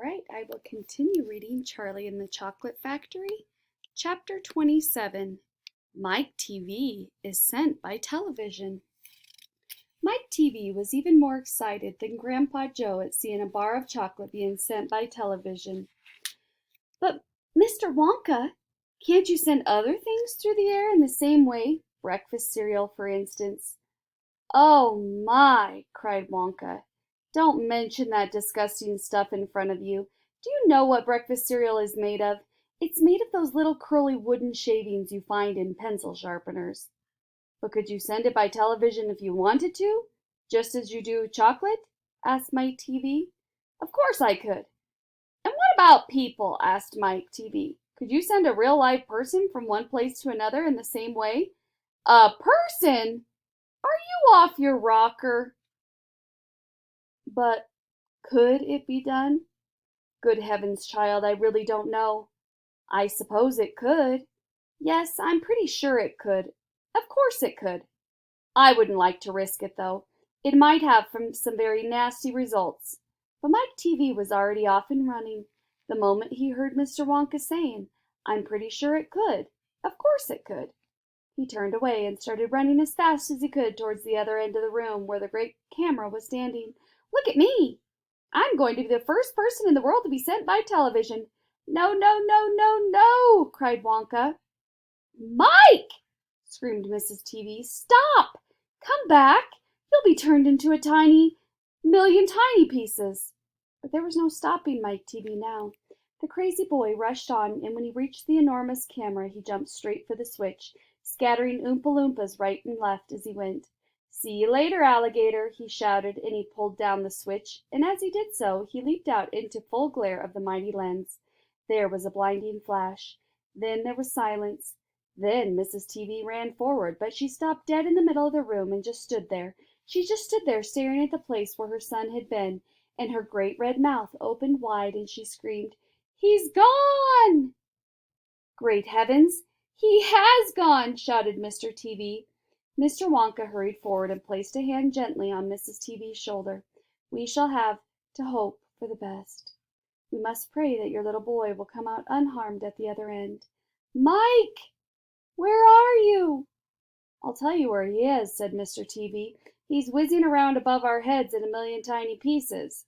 right, I will continue reading Charlie and the Chocolate Factory. Chapter 27. Mike TV is sent by television. Mike TV was even more excited than Grandpa Joe at seeing a bar of chocolate being sent by television. But, Mr. Wonka, can't you send other things through the air in the same way? Breakfast cereal, for instance. Oh my, cried Wonka. Don't mention that disgusting stuff in front of you. Do you know what breakfast cereal is made of? It's made of those little curly wooden shavings you find in pencil sharpeners. But could you send it by television if you wanted to? Just as you do chocolate? Asked Mike TV. Of course I could. And what about people? Asked Mike TV. Could you send a real live person from one place to another in the same way? A person? Are you off your rocker? But could it be done? Good heavens, child, I really don't know. I suppose it could. Yes, I'm pretty sure it could. Of course it could. I wouldn't like to risk it, though. It might have some very nasty results. But Mike TV was already off and running the moment he heard Mr. Wonka saying, I'm pretty sure it could. Of course it could. He turned away and started running as fast as he could towards the other end of the room where the great camera was standing. Look at me! I'm going to be the first person in the world to be sent by television. No, no, no, no, no, cried Wonka. Mike! Screamed Mrs. TV. Stop! Come back! You'll be turned into a million tiny pieces. But there was no stopping Mike TV now. The crazy boy rushed on, and when he reached the enormous camera, he jumped straight for the switch, scattering Oompa Loompas right and left as he went. See you later, alligator, he shouted, and he pulled down the switch, and as he did so, he leaped out into full glare of the mighty lens. There was a blinding flash. Then there was silence. Then Mrs. TV ran forward, but she stopped dead in the middle of the room and just stood there. She just stood there staring at the place where her son had been, and her great red mouth opened wide, and she screamed, He's gone! Great heavens! He has gone! Shouted Mr. TV. Mr. Wonka hurried forward and placed a hand gently on Mrs. TV's shoulder. We shall have to hope for the best. We must pray that your little boy will come out unharmed at the other end. Mike! Where are you? I'll tell you where he is, said Mr. TV. He's whizzing around above our heads in a million tiny pieces.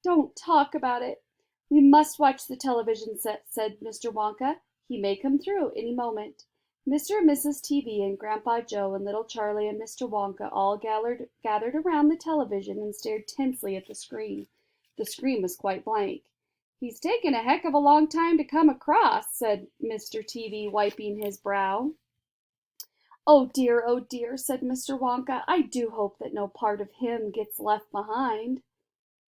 Don't talk about it. We must watch the television set, said Mr. Wonka. He may come through any moment. Mr. and Mrs. TV and Grandpa Joe and little Charlie and Mr. Wonka all gathered around the television and stared tensely at the screen. The screen was quite blank. He's taken a heck of a long time to come across, said Mr. TV, wiping his brow. Oh dear, said Mr. Wonka. I do hope that no part of him gets left behind.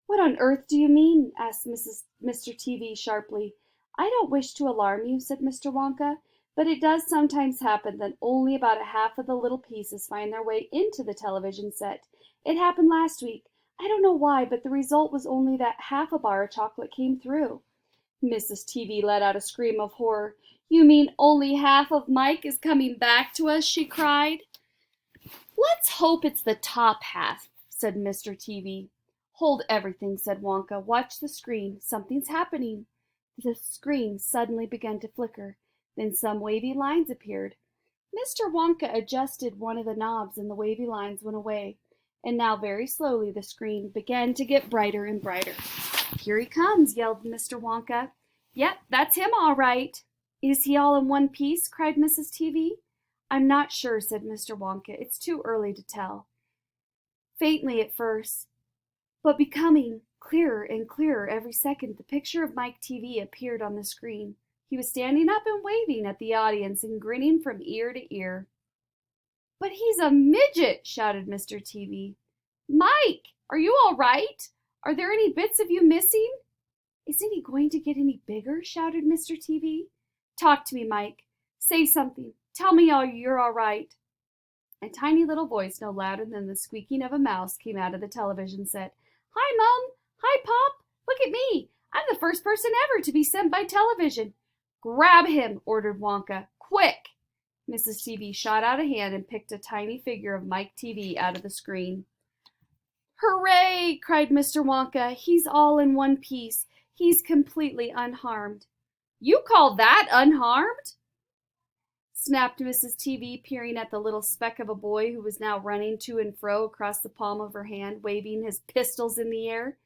What on earth do you mean? Asked Mr. TV sharply. I don't wish to alarm you, said Mr. Wonka, but it does sometimes happen that only about a half of the little pieces find their way into the television set. It happened last week. I don't know why, but the result was only that half a bar of chocolate came through. Mrs. TV let out a scream of horror. You mean only half of Mike is coming back to us? She cried. Let's hope it's the top half, said Mr. TV. Hold everything, said Wonka. Watch the screen. Something's happening. The screen suddenly began to flicker. Then some wavy lines appeared. Mr. Wonka adjusted one of the knobs and the wavy lines went away. And now very slowly the screen began to get brighter and brighter. Here he comes, yelled Mr. Wonka. Yep, that's him all right. Is he all in one piece? Cried Mrs. TV. I'm not sure, said Mr. Wonka. It's too early to tell. Faintly at first, but becoming clearer and clearer every second, the picture of Mike TV appeared on the screen. He was standing up and waving at the audience and grinning from ear to ear. But he's a midget, shouted Mr. TV. Mike, are you all right? Are there any bits of you missing? Isn't he going to get any bigger? Shouted Mr. TV. Talk to me, Mike. Say something. Tell me you're all right. A tiny little voice no louder than the squeaking of a mouse came out of the television set. Hi, Mom. Hi, Pop. Look at me. I'm the first person ever to be sent by television. Grab him, ordered Wonka. Quick! Mrs. TV shot out a hand and picked a tiny figure of Mike TV out of the screen. Hooray! Cried Mr. Wonka. He's all in one piece. He's completely unharmed." "You call that unharmed?" snapped Mrs. TV, peering at the little speck of a boy who was now running to and fro across the palm of her hand, waving his pistols in the air.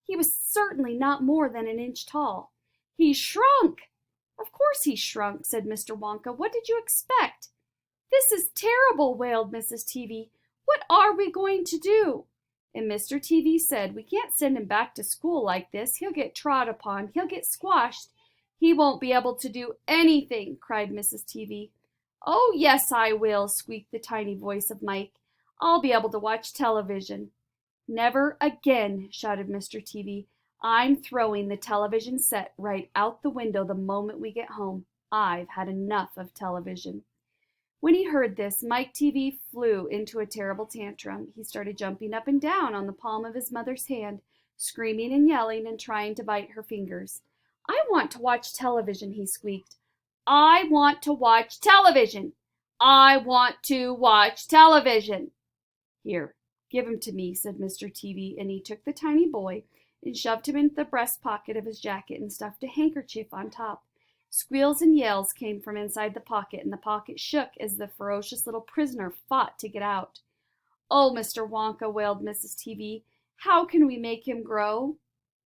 He was certainly not more than an inch tall. "He shrunk." "Of course he shrunk," said Mr. Wonka. "What did you expect?" "This is terrible," wailed Mrs. TV. "What are we going to do?" And Mr. TV said, "We can't send him back to school like this. He'll get trod upon. He'll get squashed." "He won't be able to do anything," cried Mrs. TV. "Oh, yes, I will," squeaked the tiny voice of Mike. "I'll be able to watch television." "Never again," shouted Mr. TV. "I'm throwing the television set right out the window the moment we get home. I've had enough of television." When he heard this, Mike TV flew into a terrible tantrum. He started jumping up and down on the palm of his mother's hand, screaming and yelling and trying to bite her fingers. "I want to watch television," he squeaked. "I want to watch television. I want to watch television." "Here, give him to me," said Mr. TV, and he took the tiny boy and shoved him into the breast pocket of his jacket and stuffed a handkerchief on top. Squeals and yells came from inside the pocket, and the pocket shook as the ferocious little prisoner fought to get out. "Oh, Mr. Wonka," wailed Mrs. TV, "how can we make him grow?"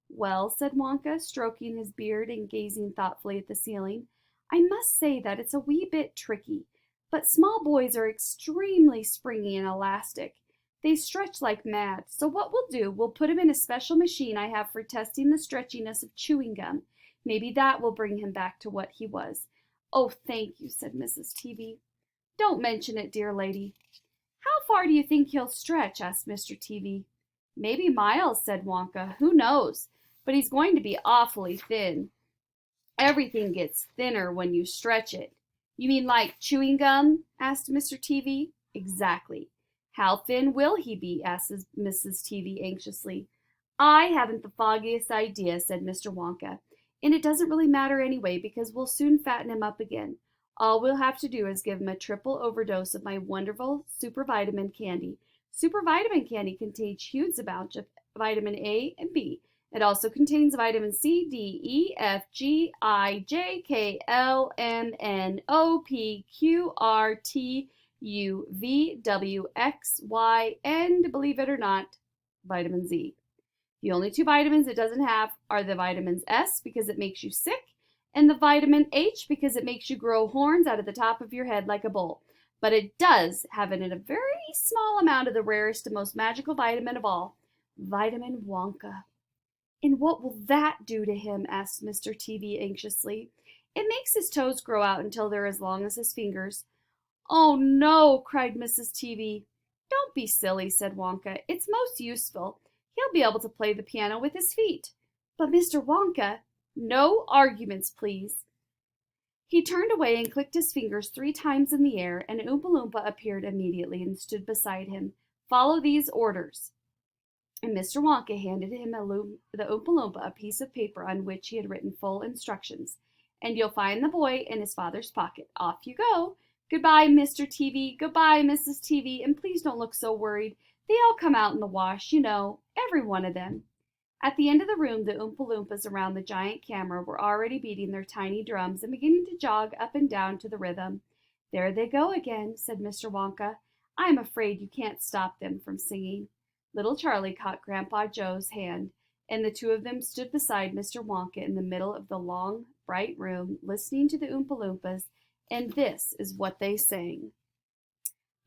"Well," said Wonka, stroking his beard and gazing thoughtfully at the ceiling, "I must say that it's a wee bit tricky, but small boys are extremely springy and elastic. They stretch like mad, so what we'll do, we'll put him in a special machine I have for testing the stretchiness of chewing gum. Maybe that will bring him back to what he was." "Oh, thank you," said Mrs. TV. "Don't mention it, dear lady." "How far do you think he'll stretch?" asked Mr. TV. "Maybe miles," said Wonka. "Who knows? But he's going to be awfully thin. Everything gets thinner when you stretch it." "You mean like chewing gum?" asked Mr. TV. "Exactly." "How thin will he be?" asked Mrs. TV anxiously. "I haven't the foggiest idea," said Mr. Wonka. "And it doesn't really matter anyway, because we'll soon fatten him up again. All we'll have to do is give him a triple overdose of my wonderful Super Vitamin candy. Super Vitamin candy contains huge amounts of vitamin A and B. It also contains vitamin C, D, E, F, G, I, J, K, L, M, N, O, P, Q, R, T, U, V, W, X, Y, and, believe it or not, vitamin Z. The only two vitamins it doesn't have are the vitamins S, because it makes you sick, and the vitamin H, because it makes you grow horns out of the top of your head like a bull. But it does have in it a very small amount of the rarest and most magical vitamin of all, vitamin Wonka." "And what will that do to him?" asked Mr. TV anxiously. "It makes his toes grow out until they're as long as his fingers." "Oh, no," cried Mrs. TV. "Don't be silly," said Wonka. "It's most useful. He'll be able to play the piano with his feet." "But Mr. Wonka—" "No arguments, please." He turned away and clicked his fingers 3 times in the air, and Oompa Loompa appeared immediately and stood beside him. "Follow these orders." And Mr. Wonka handed him the Oompa Loompa a piece of paper on which he had written full instructions. "And you'll find the boy in his father's pocket. Off you go. Goodbye, Mr. TV. Goodbye, Mrs. TV. And please don't look so worried. They all come out in the wash, you know, every one of them." At the end of the room, the Oompa Loompas around the giant camera were already beating their tiny drums and beginning to jog up and down to the rhythm. "There they go again," said Mr. Wonka. "I'm afraid you can't stop them from singing." Little Charlie caught Grandpa Joe's hand, and the two of them stood beside Mr. Wonka in the middle of the long, bright room, listening to the Oompa Loompas, and this is what they sang.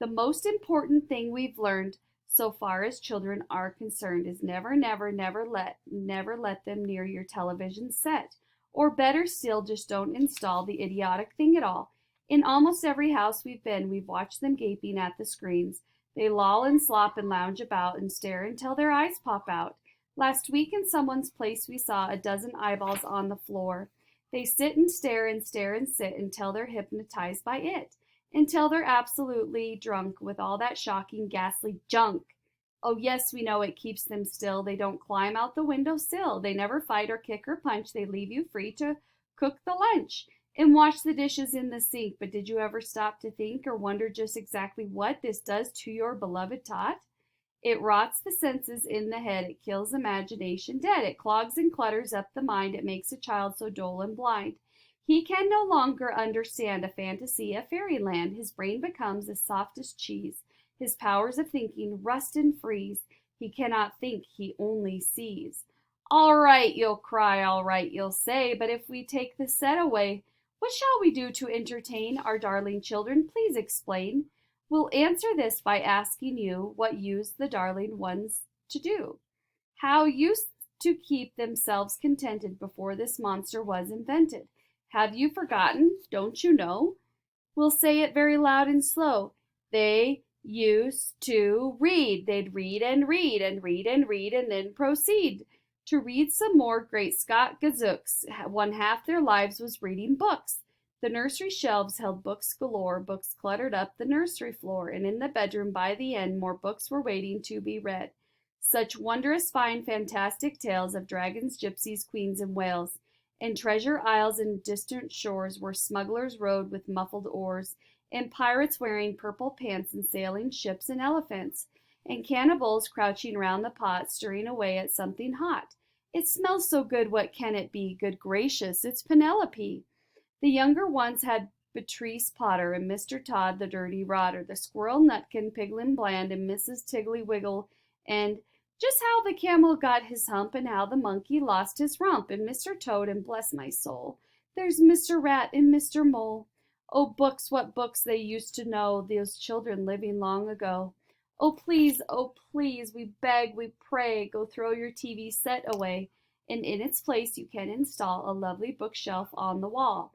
"The most important thing we've learned so far as children are concerned is never, never, never let them near your television set. Or better still, just don't install the idiotic thing at all. In almost every house we've been, we've watched them gaping at the screens. They loll and slop and lounge about and stare until their eyes pop out. Last week in someone's place we saw a dozen eyeballs on the floor. They sit and stare and stare and sit until they're hypnotized by it. Until they're absolutely drunk with all that shocking, ghastly junk. Oh, yes, we know it keeps them still. They don't climb out the window sill. They never fight or kick or punch. They leave you free to cook the lunch and wash the dishes in the sink. But did you ever stop to think or wonder just exactly what this does to your beloved tot? It rots the senses in the head, it kills imagination dead, it clogs and clutters up the mind, it makes a child so dull and blind. He can no longer understand a fantasy, a fairyland. His brain becomes as soft as cheese. His powers of thinking rust and freeze. He cannot think, he only sees. All right, you'll cry, all right, you'll say, but if we take the set away, what shall we do to entertain our darling children? Please explain. We'll answer this by asking you what used the darling ones to do. How used to keep themselves contented before this monster was invented. Have you forgotten? Don't you know? We'll say it very loud and slow. They used to read. They'd read and read and read and read and then proceed to read some more. Great Scott gazooks. One half their lives was reading books. The nursery shelves held books galore, books cluttered up the nursery floor, and in the bedroom by the end more books were waiting to be read. Such wondrous fine fantastic tales of dragons, gypsies, queens, and whales, and treasure isles and distant shores where smugglers rowed with muffled oars, and pirates wearing purple pants and sailing ships and elephants, and cannibals crouching round the pot stirring away at something hot. It smells so good, what can it be? Good gracious, it's Penelope. The younger ones had Beatrice Potter and Mr. Todd the dirty rotter, the squirrel Nutkin, Piglin Bland, and Mrs. Tiggly Wiggle, and just how the camel got his hump, and how the monkey lost his rump, and Mr. Toad, and bless my soul, there's Mr. Rat and Mr. Mole. Oh, books, what books they used to know, those children living long ago. Oh, please, we beg, we pray, go throw your TV set away, and in its place you can install a lovely bookshelf on the wall.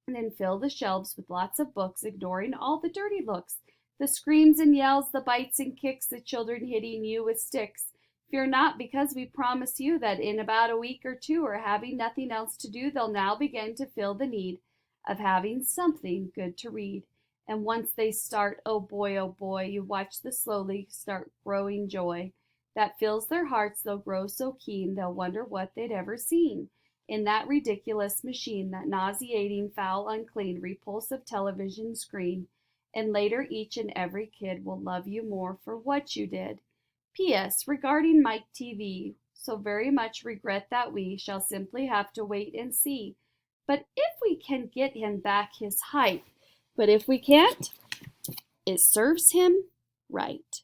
And then fill the shelves with lots of books, ignoring all the dirty looks, the screams and yells, the bites and kicks, the children hitting you with sticks. Fear not, because we promise you that in about a week or two, or having nothing else to do, they'll now begin to feel the need of having something good to read. And once they start, oh boy, you watch the slowly start growing joy that fills their hearts. They'll grow so keen, they'll wonder what they'd ever seen in that ridiculous machine, that nauseating, foul, unclean, repulsive television screen. And later each and every kid will love you more for what you did. P.S. Regarding Mike TV, so very much regret that we shall simply have to wait and see. But if we can get him back his height, but if we can't, it serves him right.